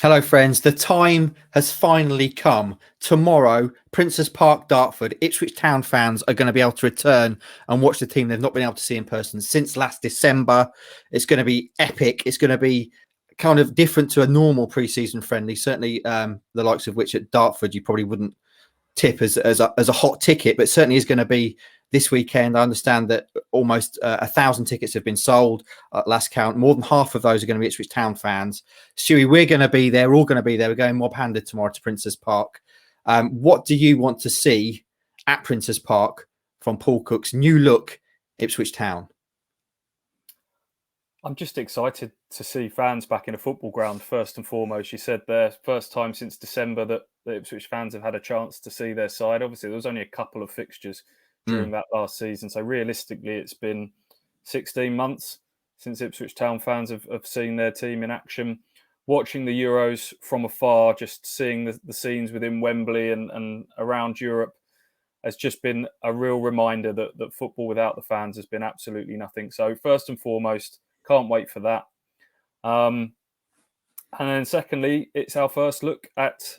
Hello, friends. The time has finally come. Tomorrow, Princess Park, Dartford, Ipswich Town fans are going to be able to return and watch the team they've not been able to see in person since last December. It's going to be epic. It's going to be kind of different to a normal pre-season friendly. Certainly, the likes of which at Dartford you probably wouldn't tip as a hot ticket, but certainly is going to be this weekend. I understand that almost 1,000 tickets have been sold at last count. More than half of those are going to be Ipswich Town fans. Stewie, we're going to be there. We're all going to be there. We're going mob-handed tomorrow to Princess Park. What do you want to see at Princess Park from Paul Cook's new look Ipswich Town? I'm just excited to see fans back in a football ground, first and foremost. You said there, first time since December that the Ipswich fans have had a chance to see their side. Obviously, there was only a couple of fixtures during that last season. So realistically, it's been 16 months since Ipswich Town fans have seen their team in action. Watching the Euros from afar, just seeing the scenes within Wembley and around Europe has just been a real reminder that football without the fans has been absolutely nothing. So first and foremost, can't wait for that. And then secondly, it's our first look at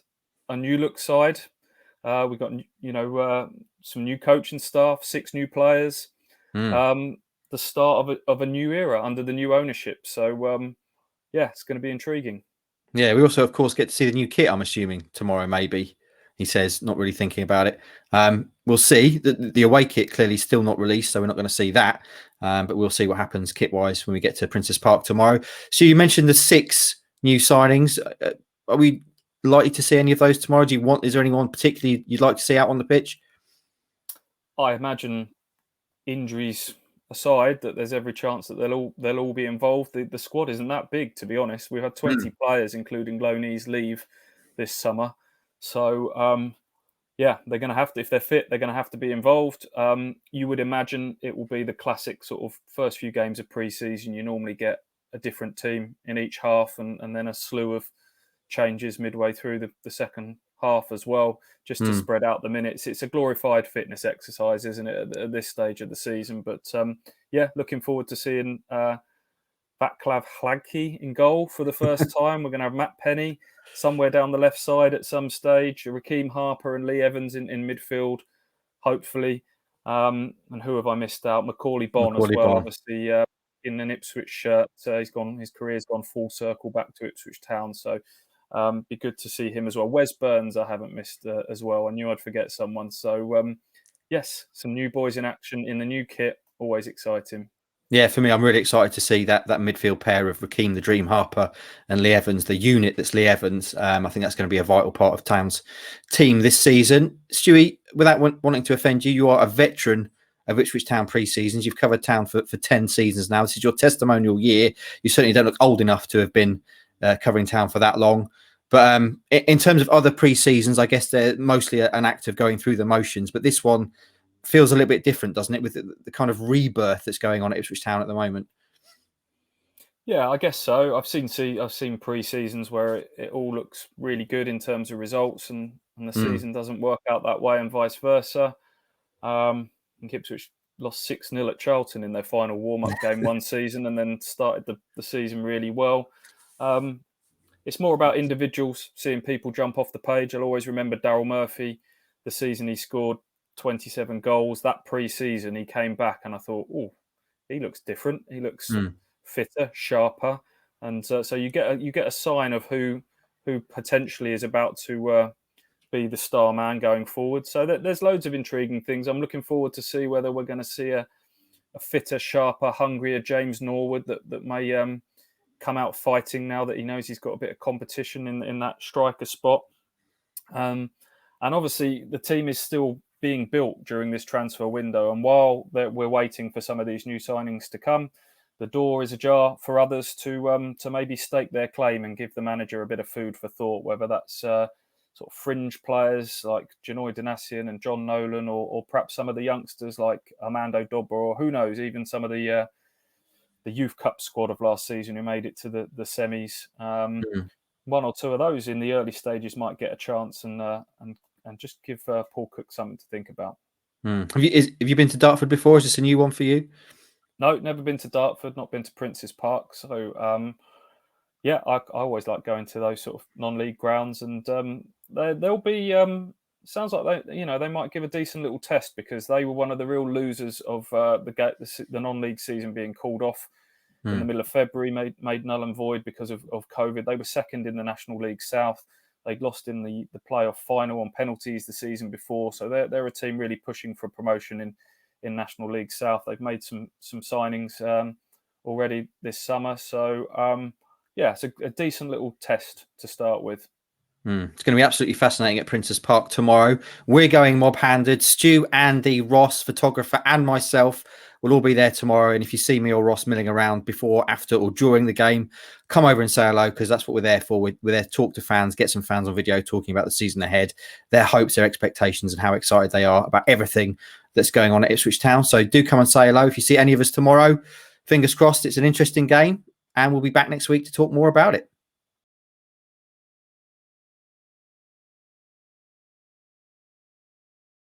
a new look side. We've got, some new coaching staff, 6 new players. The start of a new era under the new ownership. So, it's going to be intriguing. Yeah, we also, of course, get to see the new kit, I'm assuming, tomorrow, maybe. He says, not really thinking about it. We'll see. The away kit clearly still not released, so we're not going to see that. But we'll see what happens kit-wise when we get to Princess Park tomorrow. So you mentioned the 6 new signings. Are we likely to see any of those tomorrow? Is there anyone particularly you'd like to see out on the pitch? I imagine, injuries aside, that there's every chance that they'll all be involved. The squad isn't that big, to be honest. We've had 20 players, including loanees, leave this summer. So, they're going to have to, if they're fit, they're going to have to be involved. You would imagine it will be the classic sort of first few games of pre-season. You normally get a different team in each half and then a slew of changes midway through the second half as well, just to spread out the minutes. It's a glorified fitness exercise, isn't it, at this stage of the season? But looking forward to seeing Václav Hladký in goal for the first time. We're going to have Matt Penny somewhere down the left side at some stage, Raheem Harper and Lee Evans in midfield, hopefully. And who have I missed out? Macaulay Bonne as well, obviously in an Ipswich shirt. His career's gone full circle back to Ipswich Town. So be good to see him as well. Wes Burns I haven't missed as well. I knew I'd forget someone. So yes, some new boys in action in the new kit. Always exciting. Yeah, for me, I'm really excited to see that midfield pair of Raheem the Dream Harper and Lee Evans, the unit that's Lee Evans. I think that's going to be a vital part of Town's team this season. Stewie, without wanting to offend you, you are a veteran of Ipswich Town pre-seasons. You've covered Town for 10 seasons now. This is your testimonial year. You certainly don't look old enough to have been covering Town for that long. But in terms of other pre-seasons, I guess they're mostly an act of going through the motions. But this one feels a little bit different, doesn't it, with the kind of rebirth that's going on at Ipswich Town at the moment? Yeah, I guess so. I've seen pre-seasons where it all looks really good in terms of results, and the season doesn't work out that way, and vice versa. I think Ipswich lost 6-0 at Charlton in their final warm-up game one season, and then started the season really well. It's more about individuals, seeing people jump off the page. I'll always remember Daryl Murphy, the season he scored 27 goals. That pre-season, he came back, and I thought, oh, he looks different. He looks fitter, sharper, and so you get a sign of who potentially is about to be the star man going forward. So there's loads of intriguing things. I'm looking forward to see whether we're going to see a fitter, sharper, hungrier James Norwood that may come out fighting now that he knows he's got a bit of competition in that striker spot. And obviously the team is still being built during this transfer window. And while we're waiting for some of these new signings to come, the door is ajar for others to maybe stake their claim and give the manager a bit of food for thought, whether that's sort of fringe players like Janoy Donasian and John Nolan, or perhaps some of the youngsters like Armando Dobra, or who knows, even some of the Youth Cup squad of last season who made it to the semis. One or two of those in the early stages might get a chance and just give Paul Cook something to think about. Have you been to Dartford before? Is this a new one for you? No, never been to Dartford, not been to Prince's Park. So Yeah, I always like going to those sort of non-league grounds, and they'll be. Sounds like they might give a decent little test, because they were one of the real losers of the non-league season being called off in the middle of February, made null and void because of COVID. They were second in the National League South. They'd lost in the playoff final on penalties the season before, so they're a team really pushing for promotion in National League South. They've made some signings already this summer, so yeah, it's a decent little test to start with. It's going to be absolutely fascinating at Princess Park tomorrow. We're going mob-handed. Stu, Andy, Ross, photographer, and myself will all be there tomorrow. And if you see me or Ross milling around before, after, or during the game, come over and say hello, because that's what we're there for. We're there to talk to fans, get some fans on video talking about the season ahead, their hopes, their expectations, and how excited they are about everything that's going on at Ipswich Town. So do come and say hello. If you see any of us tomorrow, fingers crossed it's an interesting game, and we'll be back next week to talk more about it.